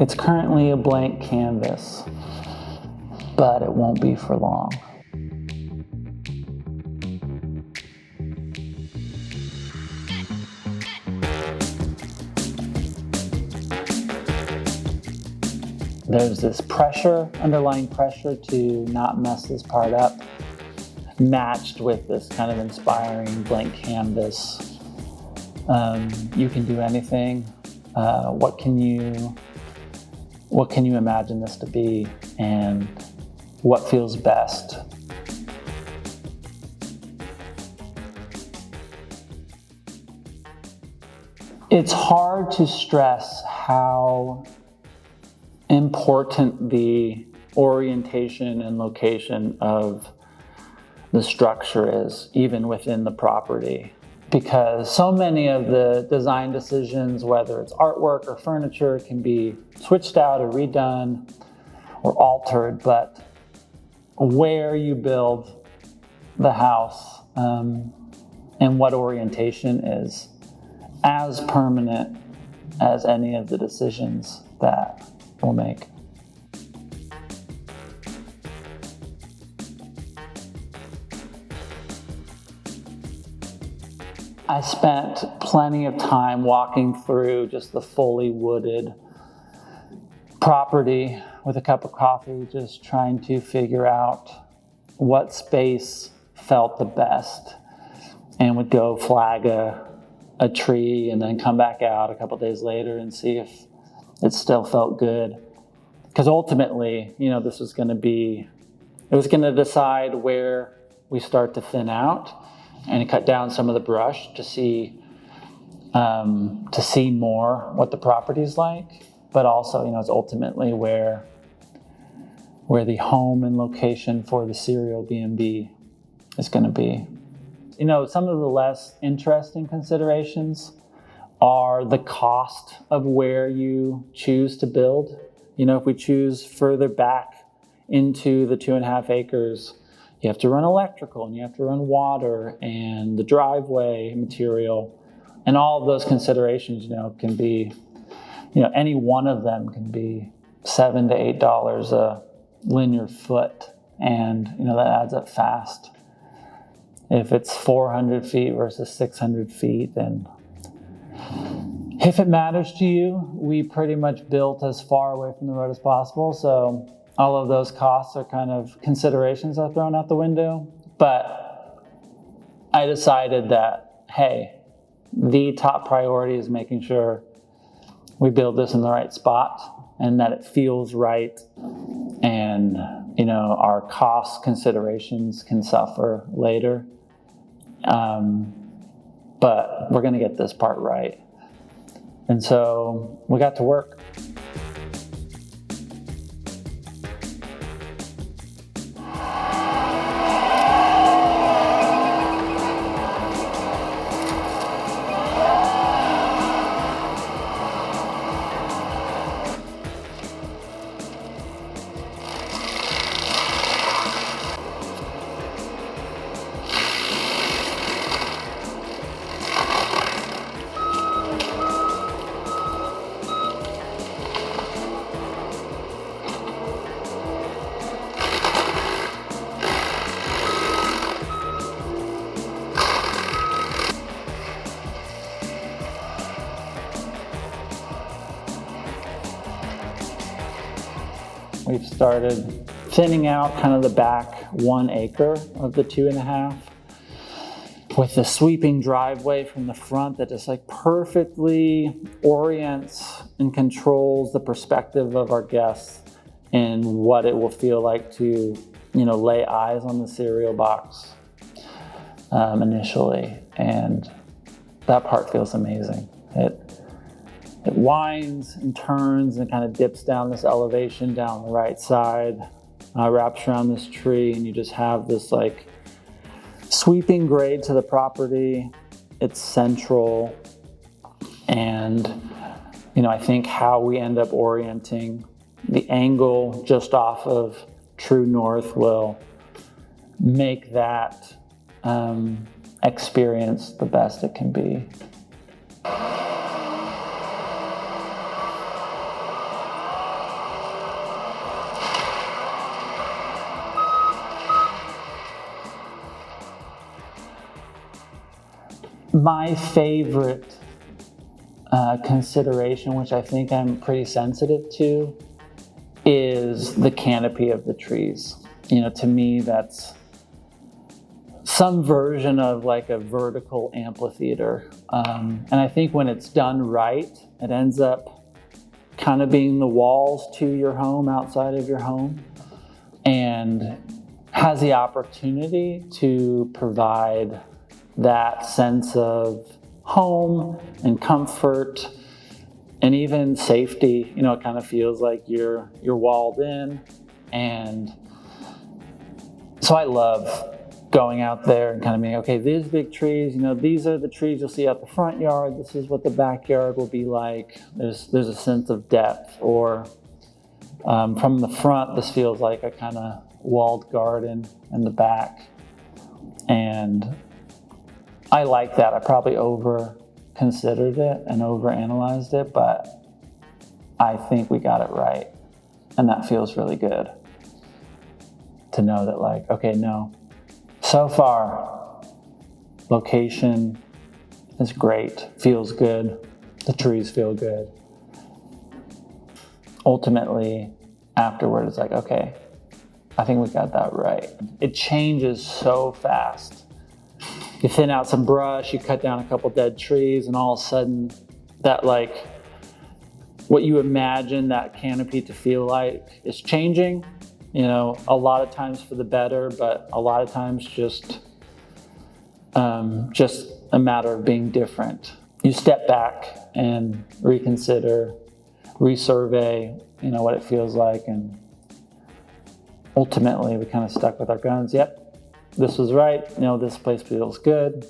It's currently a blank canvas, but it won't be for long. There's this pressure, underlying pressure to not mess this part up, matched with this kind of inspiring blank canvas. You can do anything. What can you imagine this to be, and what feels best? It's hard to stress how important the orientation and location of the structure is, even within the property. Because so many of the design decisions, whether it's artwork or furniture, can be switched out or redone or altered, but where you build the house and what orientation is as permanent as any of the decisions that we'll make. I spent plenty of time walking through just the fully wooded property with a cup of coffee, just trying to figure out what space felt the best, and would go flag a tree and then come back out a couple days later and see if it still felt good. Because ultimately, this was going to decide where we start to thin out and cut down some of the brush to see more what the property's like. But also, it's ultimately where the home and location for the Cereal BNB is going to be. Some of the less interesting considerations are the cost of where you choose to build. If we choose further back into the 2.5 acres, you have to run electrical and you have to run water and the driveway material, and all of those considerations, can be, any one of them can be $7 to $8 a linear foot, and that adds up fast. If it's 400 feet versus 600 feet, then if it matters to you, we pretty much built as far away from the road as possible. So all of those costs are kind of considerations that are thrown out the window. But I decided that, hey, the top priority is making sure we build this in the right spot and that it feels right. And, our cost considerations can suffer later. But we're going to get this part right. And so we got to work. We've started thinning out kind of the back 1 acre of the 2.5 with the sweeping driveway from the front that just perfectly orients and controls the perspective of our guests and what it will feel like to, lay eyes on the cereal box initially. And that part feels amazing. It winds and turns and kind of dips down this elevation down the right side, wraps around this tree, and you just have this sweeping grade to the property. It's central, and I think how we end up orienting the angle just off of true north will make that experience the best it can be. My favorite consideration, which I think I'm pretty sensitive to, is the canopy of the trees. To me, that's some version of like a vertical amphitheater. And I think when it's done right, it ends up kind of being the walls to your home, outside of your home, and has the opportunity to provide that sense of home and comfort and even safety. It kind of feels like you're walled in. And so I love going out there and kind of being, okay, these big trees, these are the trees you'll see out the front yard. This is what the backyard will be like. There's a sense of depth. Or from the front, this feels like a kind of walled garden in the back. And I like that. I probably over-considered it and over-analyzed it, but I think we got it right. And that feels really good to know that, like, okay, no. So far, location is great, feels good, the trees feel good. Ultimately, afterward, it's like, okay, I think we got that right. It changes so fast. You thin out some brush, you cut down a couple dead trees, and all of a sudden, that, like, what you imagine that canopy to feel like is changing. A lot of times for the better, but a lot of times just a matter of being different. You step back and reconsider, resurvey, what it feels like, and ultimately we kind of stuck with our guns. Yep, this was right. This place feels good.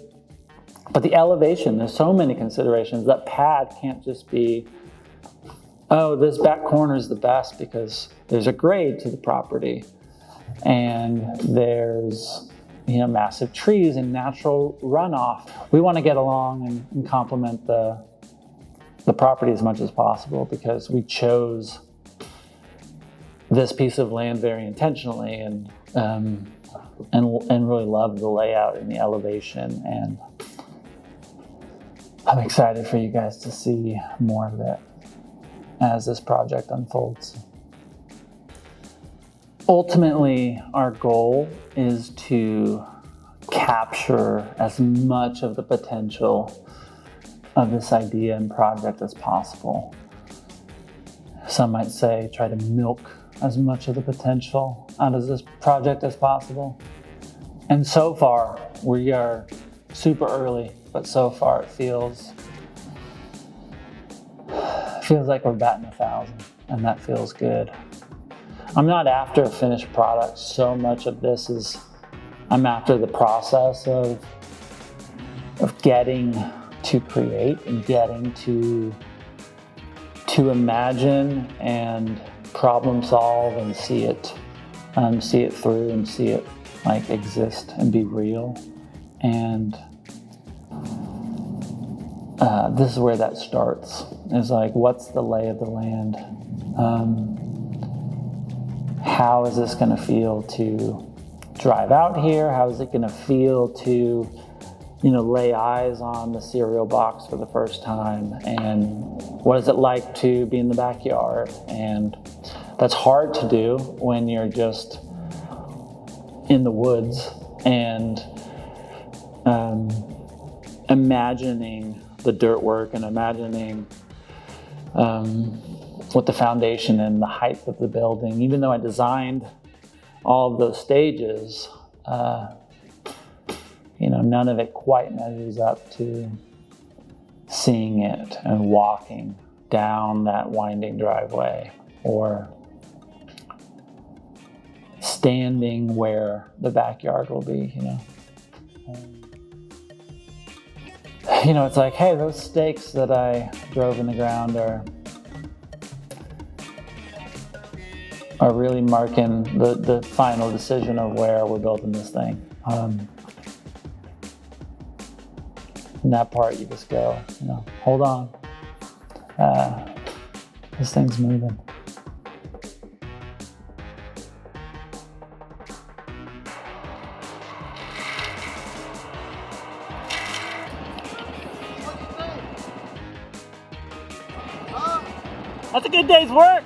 But the elevation, there's so many considerations. That pad can't just be, oh, this back corner is the best because there's a grade to the property and there's, massive trees and natural runoff. We want to get along and complement the property as much as possible because we chose this piece of land very intentionally and really love the layout and the elevation. And I'm excited for you guys to see more of it as this project unfolds. Ultimately, our goal is to capture as much of the potential of this idea and project as possible. Some might say try to milk as much of the potential out of this project as possible. And so far, we are super early, but so far it feels like we're batting 1,000, and that feels good. I'm not after a finished product. So much of this is I'm after the process of getting to create and getting to imagine and problem solve and see it through and see it like exist and be real. And this is where that starts. It's like, what's the lay of the land? How is this going to feel to drive out here? How is it going to feel to, lay eyes on the cereal box for the first time? And what is it like to be in the backyard? And that's hard to do when you're just in the woods and imagining the dirt work and imagining what the foundation and the height of the building. Even though I designed all of those stages, none of it quite measures up to seeing it and walking down that winding driveway or standing where the backyard will be, it's like, hey, those stakes that I drove in the ground are really marking the final decision of where we're building this thing. In that part, you just go, hold on. This thing's moving. That's a good day's work.